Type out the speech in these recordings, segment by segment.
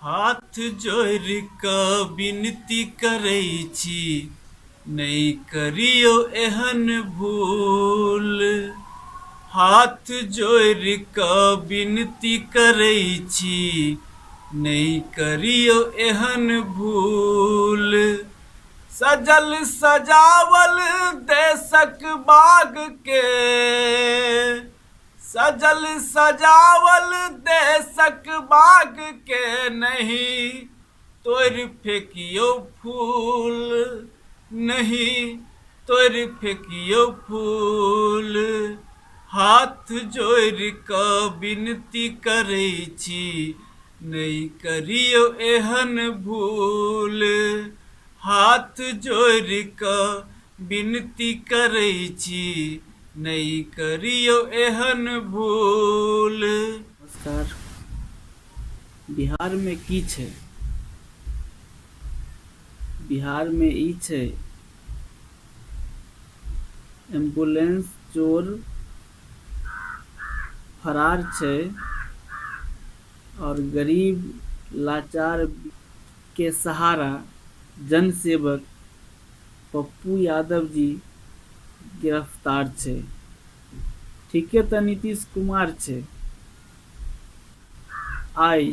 हाथ जोड़ि कऽ विनती करै छी, नहि करियो एहन भूल। हाथ जोड़ि कऽ विनती करै छी, नहि करियो एहन भूल। सजल सजावल देशक बाग के, सजल सजावल देशक बाग के नहीं तोड़ फेंकियो फूल, नहीं तोड़ फेंकियो फूल। हाथ जोड़ि कऽ विनती करै छी, नहीं करियो एहन भूल। हाथ जोड़ि कऽ विनती करै छी, नहीं करियो एहन भूल। नमस्कार। बिहार में की छै? बिहार में ई छै, एम्बुलेंस चोर फरार छै और गरीब लाचार के सहारा जनसेवक पप्पू यादव जी गिरफ्तार छै। ठीके तऽ नीतीश कुमार छै। आई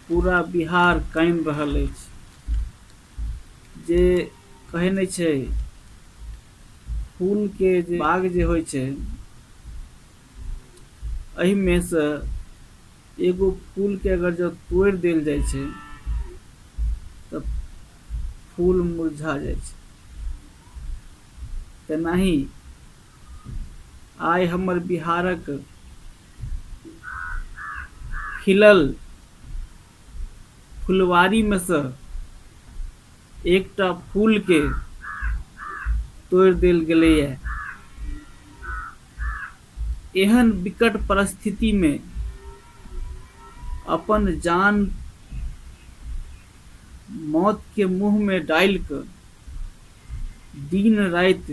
पूरा बिहार कानि रहल अछि, जे कहै नहि छै फूल के जे बाग जे होइ छै, एहि में से एगो फूल के अगर जो तोड़ देल जाय छै तऽ फूल मुरझा जाय छै। तेनाही आइ हमर बिहारक खिलल फुलवारी में से एकटा फूल के तोड़ देल गेलैए। एहन विकट परिस्थिति में अपन जान मौत के मुंह में डाल कर दिन रात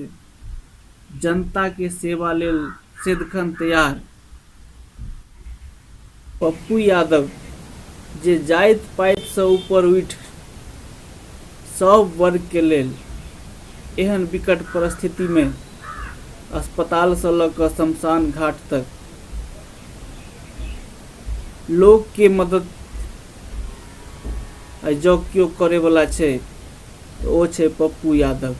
जनता के सेवा लेल सदिखन तैयार पप्पू यादव, जे जाइत पाइत से ऊपर उठ सब वर्ग के लेल एहन विकट परिस्थिति में अस्पताल से ल क शमशान घाट तक लोग के मदद जो क्यों करे वाला छै तो वो छै पप्पू यादव।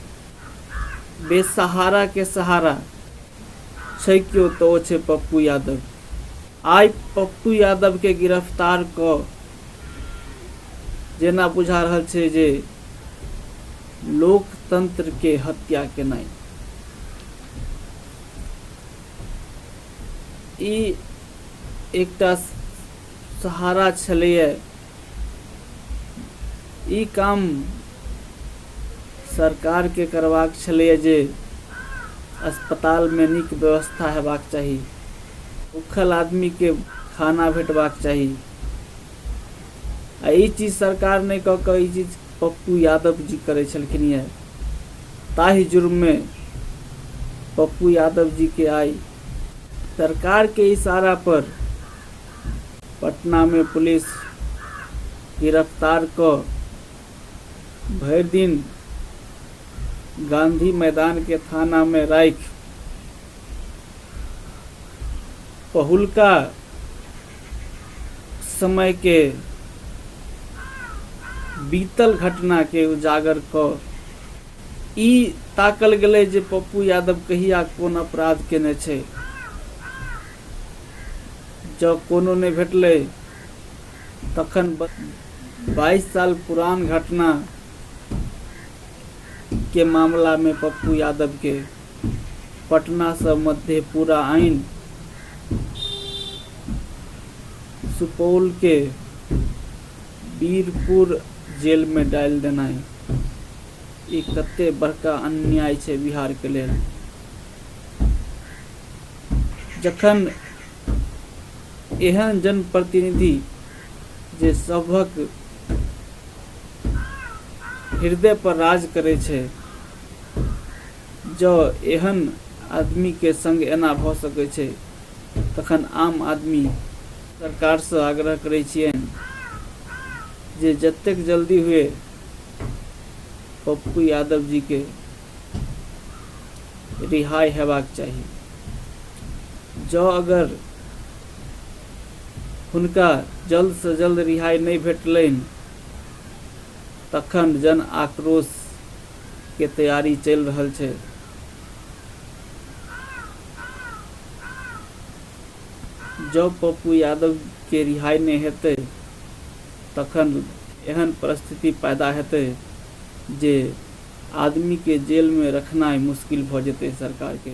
बेसहारा के सहारा छै क्यों तो वो छै पप्पू यादव। आई पप्पू यादव के गिरफ्तार क जेना बुझा रहल छै जे लोकतंत्र के हत्या केनाई। ई एकटा सहारा छलैए। ई काम सरकार के करबाक छलैए जे अस्पताल में नीक व्यवस्था हेबाक चाही, भूखल आदमी के खाना भेटबाक चाही। आ ई चीज सरकार नहीं कऽ कऽ ई चीज पप्पू यादव जी करे छलखिन ये। ताहि जुर्म में पप्पू यादव जी के आई सरकार के इशारा पर पटना में पुलिस गिरफ्तार क भर दिन गांधी मैदान के थाना में राख पहिलका समय के बीतल घटना के उजागर क ई ताकल गेलै जे पप्पू यादव कहिया कोन अपराध केने छै। जब कोनो नहीं भेटलै तखन 22 साल पुरान घटना के मामला में पप्पू यादव के पटना से मधेपुरा आइन सुपौल के बीरपुर जेल में डाल देना है। ई कते बड़का अन्याय छै बिहार के लेल। जखन एहन जनप्रतिनिधि जे सभक हृदय पर राज करे छै, जो एहन आदमी के संग एना भ सकै छै, तखन आम आदमी सरकार से आग्रह करै छियनि जे जतेक जल्दी हुए पप्पू यादव जी के रिहाई हेबाक चाही। जँ अगर हुनका जल्द से जल्द रिहाई नहीं भेटलनि तखन जन आक्रोश के तैयारी चलि रहल छै। जब पप्पू यादव के रिहाई नहीं हेतै तखन एहन परिस्थिति पैदा हेतै जे आदमी के जेल में रखनाइ मुश्किल भ जेतै सरकार के।